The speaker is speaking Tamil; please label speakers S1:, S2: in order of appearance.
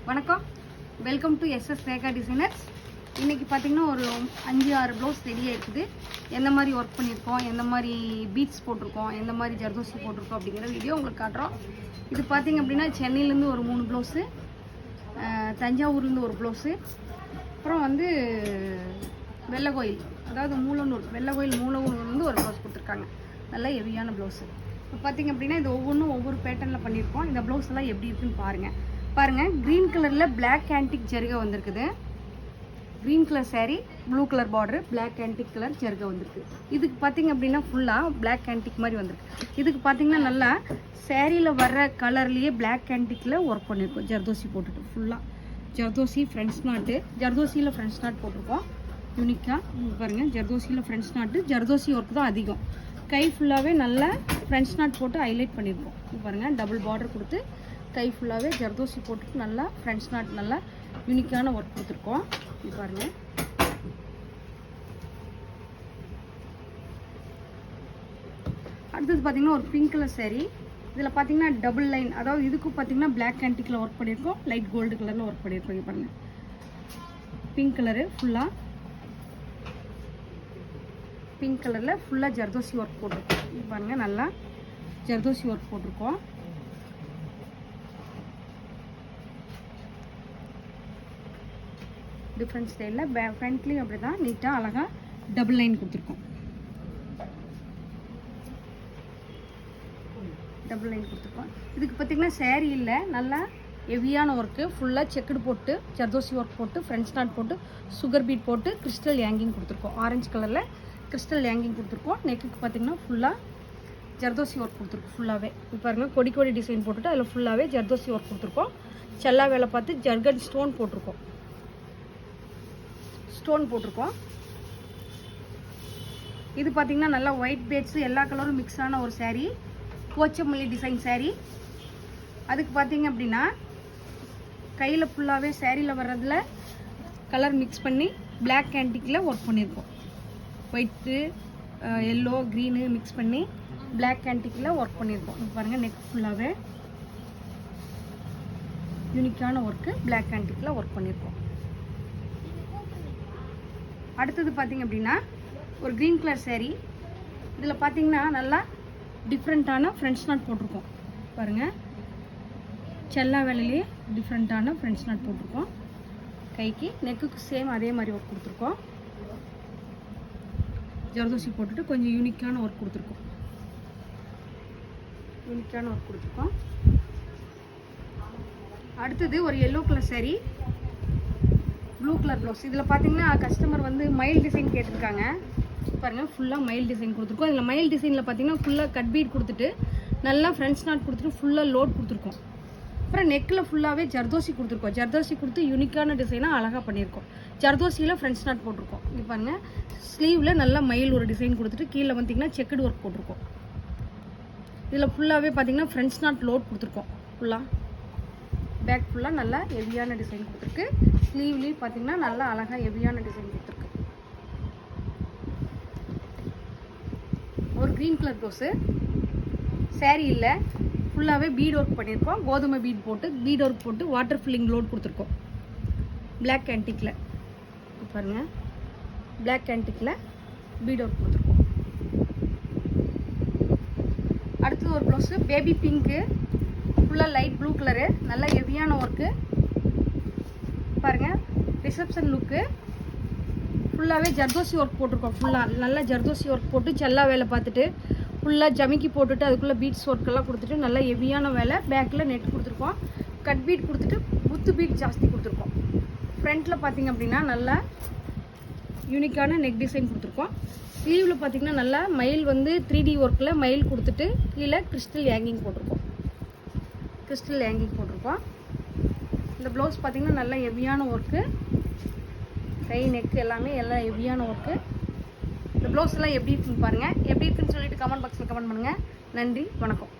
S1: வணக்கம், welcome to SS Rekha designers. இன்றைக்கி பார்த்திங்கன்னா ஒரு 5-6 ப்ளவுஸ் ரெடியாக இருக்குது. எந்த மாதிரி ஒர்க் பண்ணியிருக்கோம், எந்த மாதிரி பீட்ஸ் போட்டிருக்கோம், எந்த மாதிரி ஜர்தோசி போட்டிருக்கோம் அப்படிங்கிற வீடியோ உங்களுக்கு காட்டுறோம். இது பார்த்திங்க அப்படின்னா சென்னையிலேருந்து ஒரு 3 ப்ளவுஸு, தஞ்சாவூர்லேருந்து ஒரு ப்ளவுஸு, அப்புறம் வந்து வெள்ளகோயில், அதாவது வெள்ளகோயில் மூலனூர்லேருந்து ஒரு ப்ளவுஸ் கொடுத்துருக்காங்க. நல்லா ஹெவியான ப்ளவுஸு. இப்போ பார்த்திங்க அப்படின்னா இது ஒவ்வொரு பேட்டர்னில் பண்ணியிருக்கோம். இந்த ப்ளவுஸ் எல்லாம் எப்படி இருக்குன்னு பாருங்கள். க்ரீன் கலரில் பிளாக் ஆன்டிக் ஜருகை வந்திருக்குது. Green colour sari, blue colour border, black antique colour ஜருகை வந்திருக்கு. இதுக்கு பார்த்திங்க அப்படின்னா ஃபுல்லாக பிளாக் ஆன்டிக் மாதிரி வந்திருக்கு. இதுக்கு பார்த்திங்கன்னா நல்லா சேரீயில் வர்ற கலர்லேயே பிளாக் ஆன்டிக்கில் ஒர்க் பண்ணியிருக்கோம். ஜர்தோசி போட்டுட்டு ஃபுல்லாக ஜர்தோசி ஃப்ரெண்ட்ஸ் நாட்டு, ஜர்தோசியில் ஃப்ரெண்ட்ஸ் நாட் போட்டிருக்கோம். யூனிக்காக பாருங்கள், ஜர்தோசியில் ஃப்ரெண்ட்ஸ் நாட்டு, ஜர்தோசி ஒர்க் தான் அதிகம். கை ஃபுல்லாகவே நல்லா ஃப்ரெண்ட்ஸ் நாட் போட்டு ஹைலைட் பண்ணியிருக்கோம். பாருங்கள், டபுள் பார்டர் கொடுத்து கை ஃபுல்லாகவே ஜர்தோசி போட்டுட்டு நல்லா ஃப்ரெண்ட்ஸ் நாட் நல்லா யூனிக்கான ஒர்க் கொடுத்துருக்கோம். இது பாருங்கள். அடுத்தது பார்த்திங்கன்னா ஒரு பிங்க் கலர் சாரீ. இதில் பார்த்திங்கன்னா டபுள் லைன், அதாவது இதுக்கும் பார்த்திங்கன்னா பிளாக் ஆன்டிக்கில் ஒர்க் பண்ணியிருக்கோம், லைட் கோல்டு கலரில் ஒர்க் பண்ணியிருக்கோம். இது பாருங்கள், பிங்க் கலரு ஃபுல்லாக பிங்க் கலரில் ஃபுல்லாக ஜர்தோசி ஒர்க் போட்டிருக்கோம். இது பாருங்கள், நல்லா ஜர்தோசி ஒர்க் போட்டிருக்கோம். டிஃப்ரெண்ட் ஸ்டைலில் ஃப்ரண்ட்லேயும் அப்படி தான் நீட்டாக அழகாக டபுள் லைன் கொடுத்துருக்கோம். இதுக்கு பார்த்திங்கன்னா சேரீ இல்லை, நல்லா ஹெவியான ஒர்க்கு, ஃபுல்லாக செக்குடு போட்டு ஜர்தோசி ஒர்க் போட்டு ஃப்ரெண்ட்ஸ் நாட் போட்டு சுகர் பீட் போட்டு கிறிஸ்டல் ஹேங்கிங் கொடுத்துருக்கோம். ஆரஞ்சு கலரில் கிறிஸ்டல் ஹேங்கிங் கொடுத்துருக்கோம். நெக்குக்கு பார்த்திங்கன்னா ஃபுல்லாக ஜர்தோசி ஒர்க் கொடுத்துருக்கோம். ஃபுல்லாகவே இப்போ பாருங்கள், கொடி டிசைன் போட்டுட்டு அதில் ஃபுல்லாகவே ஜர்தோசி ஒர்க் கொடுத்துருக்கோம். செல்லா வேலை பார்த்து ஜர்கன் ஸ்டோன் போட்டிருக்கோம். இது பார்த்திங்கன்னா நல்லா ஒயிட் பேட்ஸு எல்லா கலரும் மிக்ஸ் ஆன ஒரு சாரீ, போச்சமல்லி டிசைன் சாரீ. அதுக்கு பார்த்திங்க அப்படின்னா கையில் ஃபுல்லாகவே சாரியில் வர்றதில் கலர் மிக்ஸ் பண்ணி பிளாக் ஆன்டிக்கில் ஒர்க் பண்ணியிருக்கோம். ஒயிட்டு, எல்லோ, க்ரீனு மிக்ஸ் பண்ணி பிளாக் ஆன்டிக்கில் ஒர்க் பண்ணியிருக்கோம். இது பாருங்கள், நெக் ஃபுல்லாகவே யூனிக்கான ஒர்க்கு பிளாக் ஆன்டிக்கில் ஒர்க் பண்ணியிருக்கோம். அடுத்தது பார்த்திங்க அப்படின்னா ஒரு க்ரீன் கலர் சாரீ. இதில் பார்த்திங்கன்னா நல்லா டிஃப்ரெண்ட்டான ஃப்ரெண்ட்ஸ் நாட் போட்டிருக்கோம். பாருங்கள், செல்லா வேலையிலே டிஃப்ரெண்ட்டான ஃப்ரெண்ட்ஸ் நாட் போட்டிருக்கோம். கைக்கு நெக்குக்கு சேம் அதே மாதிரி ஒர்க் கொடுத்துருக்கோம். ஜர்தோசி போட்டுட்டு கொஞ்சம் யூனிக்கான ஒர்க் கொடுத்துருக்கோம். அடுத்தது ஒரு yellow colour sari, blue colour blouse. இதில் பார்த்தீங்கன்னா கஸ்டமர் வந்து மயில் டிசைன் கேட்டிருக்காங்க. பாருங்கள், ஃபுல்லாக மயில் டிசைன் கொடுத்துருக்கோம். இதில் மயில் டிசைனில் பார்த்தீங்கன்னா ஃபுல்லாக கட் பீட் கொடுத்துட்டு நல்லா ஃப்ரெண்ட்ஸ் நாட் கொடுத்துட்டு ஃபுல்லாக லோட் கொடுத்துருக்கோம். அப்புறம் நெக்கில் ஃபுல்லாகவே ஜர்தோசி கொடுத்துருக்கோம். ஜர்தோசி கொடுத்து யூனிக்கான டிசைனாக அழகாக பண்ணியிருக்கோம். ஜர்தோசியில் ஃப்ரெண்ட்ஸ் நாட் போட்டிருக்கோம். இது பாருங்கள், ஸ்லீவில் நல்லா மயில் ஒரு டிசைன் கொடுத்துட்டு கீழே பார்த்திங்கன்னா செக்குடு ஒர்க் போட்டிருக்கோம். இதில் ஃபுல்லாகவே பார்த்திங்கன்னா ஃப்ரெண்ட்ஸ் நாட் லோட் கொடுத்துருக்கோம். பேக் ஃபுல்லாக நல்லா ஹெவியான டிசைன் கொடுத்துருக்கு. ஸ்லீவ்லேயும் பார்த்திங்கன்னா நல்லா அழகாக ஹெவியான டிசைன் கொடுத்துருக்கு. ஒரு க்ரீன் கலர் ப்ளவுஸு, சாரீ இல்லை, ஃபுல்லாகவே பீட் ஒர்க் பண்ணியிருக்கோம். கோதுமை பீட் போட்டு வாட்டர் ஃபில்லிங் லோட் கொடுத்துருக்கோம். பிளாக் ஆன்டிக்கில் பாருங்கள், பிளாக் ஆன்டிக்கில் பீட் ஒர்க் கொடுத்துருக்கோம். அடுத்தது ஒரு ப்ளவுஸு பேபி பிங்க்கு, ஃபுல்லாக லைட் ப்ளூ கலரு, நல்லா ஹெவியான ஒர்க்கு. பாருங்கள், ரிசப்ஷன் லுக்கு, ஃபுல்லாகவே ஜர்தோசி ஒர்க் போட்டிருக்கோம். ஃபுல்லாக நல்லா ஜர்தோசி ஒர்க் போட்டு செல்லா வேலை பார்த்துட்டு ஃபுல்லாக ஜமிக்கி போட்டுட்டு அதுக்குள்ளே பீட்ஸ் ஒர்க்கெல்லாம் கொடுத்துட்டு நல்லா ஹெவியான வேலை. பேக்கில் நெட் கொடுத்துருக்கோம். கட் பீட் கொடுத்துட்டு முத்து பீட் ஜாஸ்தி கொடுத்துருக்கோம். ஃப்ரண்ட்டில் பார்த்திங்க அப்படின்னா நல்லா யூனிக்கான நெக் டிசைன் கொடுத்துருக்கோம். ஸ்லீவில் பார்த்திங்கன்னா நல்லா மயில் வந்து 3D ஒர்க்கில் மயில் கொடுத்துட்டு கீழே கிறிஸ்டல் ஹேங்கிங் போட்டிருக்கோம். இந்த ப்ளவுஸ் பார்த்திங்கன்னா நல்லா ஹெவியான ஒர்க்கு, கை நெக்கு எல்லாமே எல்லாம் ஹெவியான ஒர்க்கு. இந்த ப்ளவுஸ் எல்லாம் எப்படி இருக்குன்னு பாருங்கள். எப்படி இருக்குன்னு சொல்லிட்டு கமெண்ட் பாக்ஸில் கமெண்ட் பண்ணுங்கள். நன்றி, வணக்கம்.